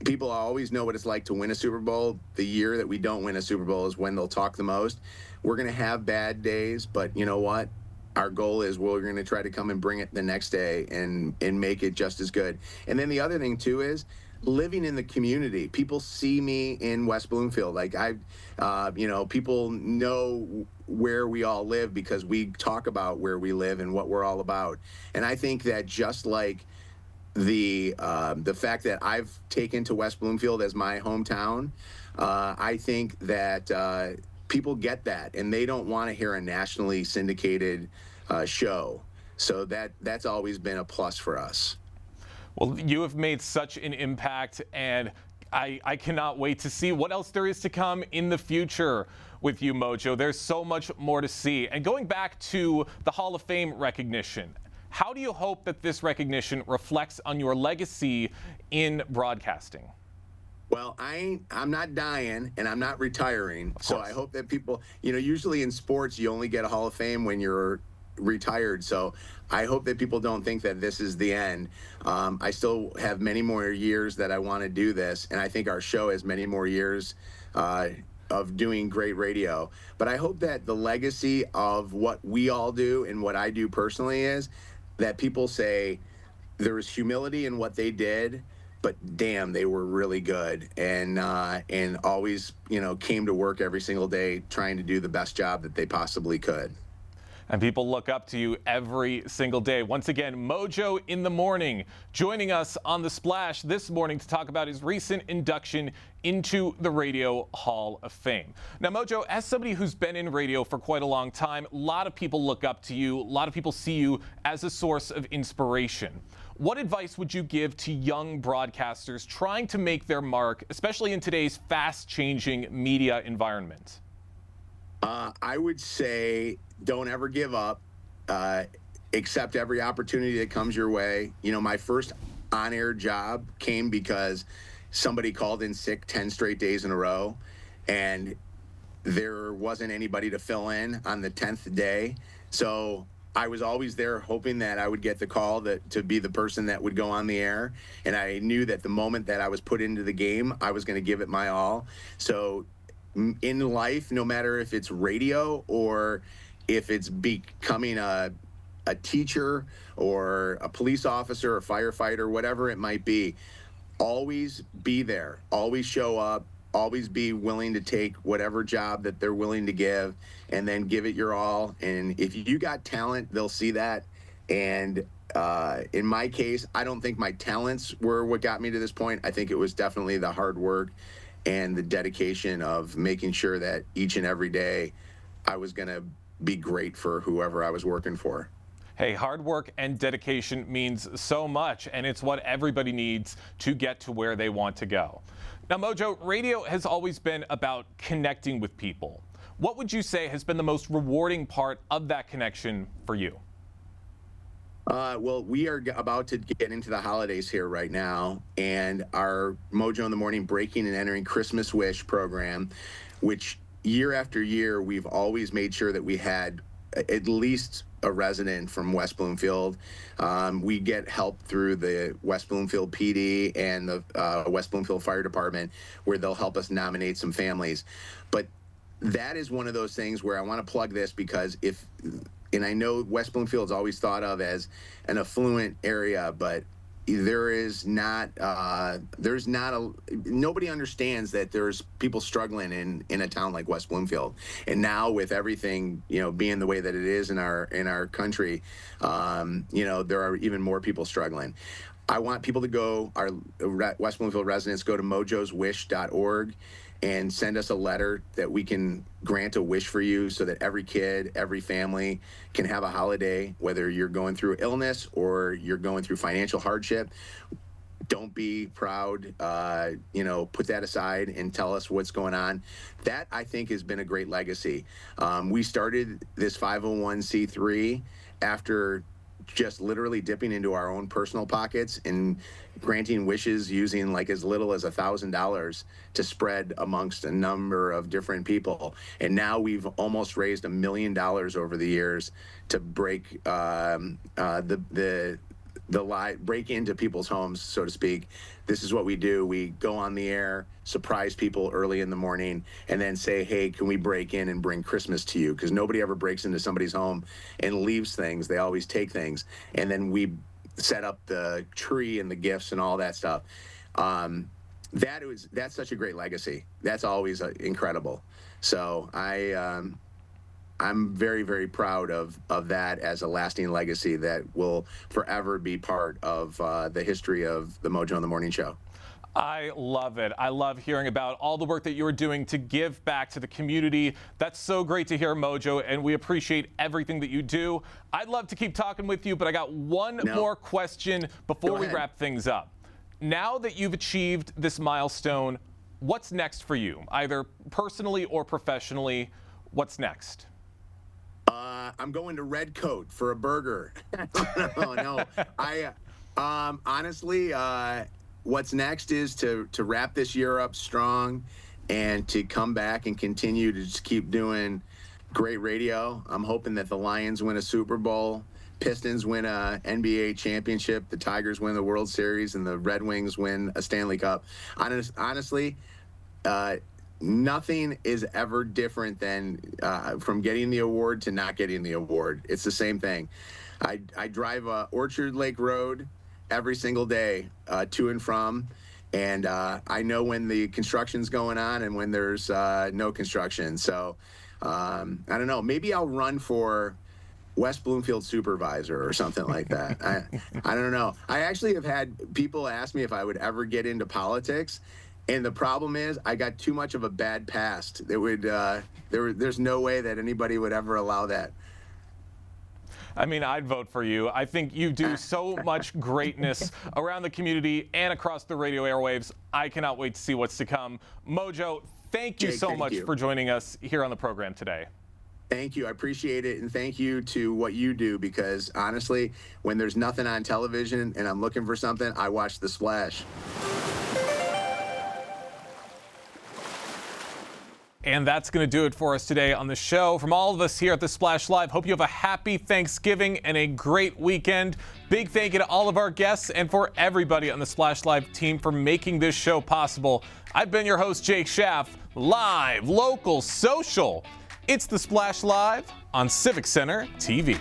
People always know what it's like to win a Super Bowl. The year that we don't win a Super Bowl is when they'll talk the most. We're going to have bad days, but you know what? Our goal is we're going to try to come and bring it the next day and make it just as good. And then the other thing, too, is living in the community. People see me in West Bloomfield. Like people know where we all live because we talk about where we live and what we're all about. And I think that just like the fact that I've taken to West Bloomfield as my hometown, I think that people get that, and they don't want to hear a nationally syndicated show. So that's always been a plus for us. Well, you have made such an impact, and I cannot wait to see what else there is to come in the future with you, Mojo. There's so much more to see. And going back to the Hall of Fame recognition, how do you hope that this recognition reflects on your legacy in broadcasting? Well, I'm not dying and I'm not retiring. So I hope that people, usually in sports, you only get a Hall of Fame when you're retired. So I hope that people don't think that this is the end. I still have many more years that I want to do this. And I think our show has many more years of doing great radio. But I hope that the legacy of what we all do and what I do personally is that people say there was humility in what they did, but damn, they were really good, and always, came to work every single day trying to do the best job that they possibly could. And people look up to you every single day. Once again, Mojo in the Morning, joining us on The Splash this morning to talk about his recent induction into the Radio Hall of Fame. Now, Mojo, as somebody who's been in radio for quite a long time, a lot of people look up to you. A lot of people see you as a source of inspiration. What advice would you give to young broadcasters trying to make their mark, especially in today's fast-changing media environment? I would say don't ever give up. Accept every opportunity that comes your way. My first on-air job came because somebody called in sick 10 straight days in a row, and there wasn't anybody to fill in on the 10th day. So I was always there hoping that I would get the call to be the person that would go on the air. And I knew that the moment that I was put into the game, I was going to give it my all. So in life, no matter if it's radio or if it's becoming a teacher or a police officer or firefighter, whatever it might be, always be there, always show up, always be willing to take whatever job that they're willing to give, and then give it your all. And if you got talent, they'll see that. And in my case, I don't think my talents were what got me to this point. I think it was definitely the hard work and the dedication of making sure that each and every day I was going to be great for whoever I was working for. Hey, hard work and dedication means so much, and it's what everybody needs to get to where they want to go. Now, Mojo, radio has always been about connecting with people. What would you say has been the most rewarding part of that connection for you? Well, we are about to get into the holidays here right now, and our Mojo in the Morning Breaking and Entering Christmas Wish program, which year after year we've always made sure that we had at least a resident from West Bloomfield. We get help through the West Bloomfield PD and the West Bloomfield Fire Department, where they'll help us nominate some families. But that is one of those things where I want to plug this, because and I know West Bloomfield's always thought of as an affluent area, but there's not nobody understands that there's people struggling in a town like West Bloomfield. And now with everything, being the way that it is in our country, there are even more people struggling. I want people to go, our West Bloomfield residents, go to mojoswish.org and send us a letter that we can grant a wish for you so that every kid, every family can have a holiday, whether you're going through illness or you're going through financial hardship. Don't be proud, put that aside and tell us what's going on. That, I think, has been a great legacy. We started this 501c3 after just literally dipping into our own personal pockets and granting wishes using like as little as $1,000 to spread amongst a number of different people. And now we've almost raised $1 million over the years to break break into people's homes, so to speak. This is what we do. We go on the air, surprise people early in the morning, and then say, hey, can we break in and bring Christmas to you? Because nobody ever breaks into somebody's home and leaves things. They always take things. And then we set up the tree and the gifts and all that stuff. That's such a great legacy. That's always incredible. So I'm very, very proud of that as a lasting legacy that will forever be part of the history of the Mojo in the Morning Show. I love it. I love hearing about all the work that you're doing to give back to the community. That's so great to hear, Mojo, and we appreciate everything that you do. I'd love to keep talking with you, but I got one more question before we wrap things up. Now that you've achieved this milestone, what's next for you, either personally or professionally? What's next? I'm going to Red Coat for a burger. No. Honestly, what's next is to wrap this year up strong and to come back and continue to just keep doing great radio. I'm hoping that the Lions win a Super Bowl, Pistons win a NBA championship, the Tigers win the World Series, and the Red Wings win a Stanley Cup. Honestly, nothing is ever different than from getting the award to not getting the award. It's the same thing. I drive Orchard Lake Road every single day to and from, and I know when the construction's going on and when there's no construction. So I don't know. Maybe I'll run for West Bloomfield supervisor or something like that. I don't know. I actually have had people ask me if I would ever get into politics. And the problem is, I got too much of a bad past. There's no way that anybody would ever allow that. I mean, I'd vote for you. I think you do so much greatness around the community and across the radio airwaves. I cannot wait to see what's to come. Mojo, thank you so much for joining us here on the program today. Thank you. I appreciate it. And thank you to what you do, because honestly, when there's nothing on television and I'm looking for something, I watch The Splash. And that's going to do it for us today on the show. From all of us here at The Splash Live, hope you have a happy Thanksgiving and a great weekend. Big thank you to all of our guests and for everybody on the Splash Live team for making this show possible. I've been your host, Jake Schaff, live, local, social. It's The Splash Live on Civic Center TV.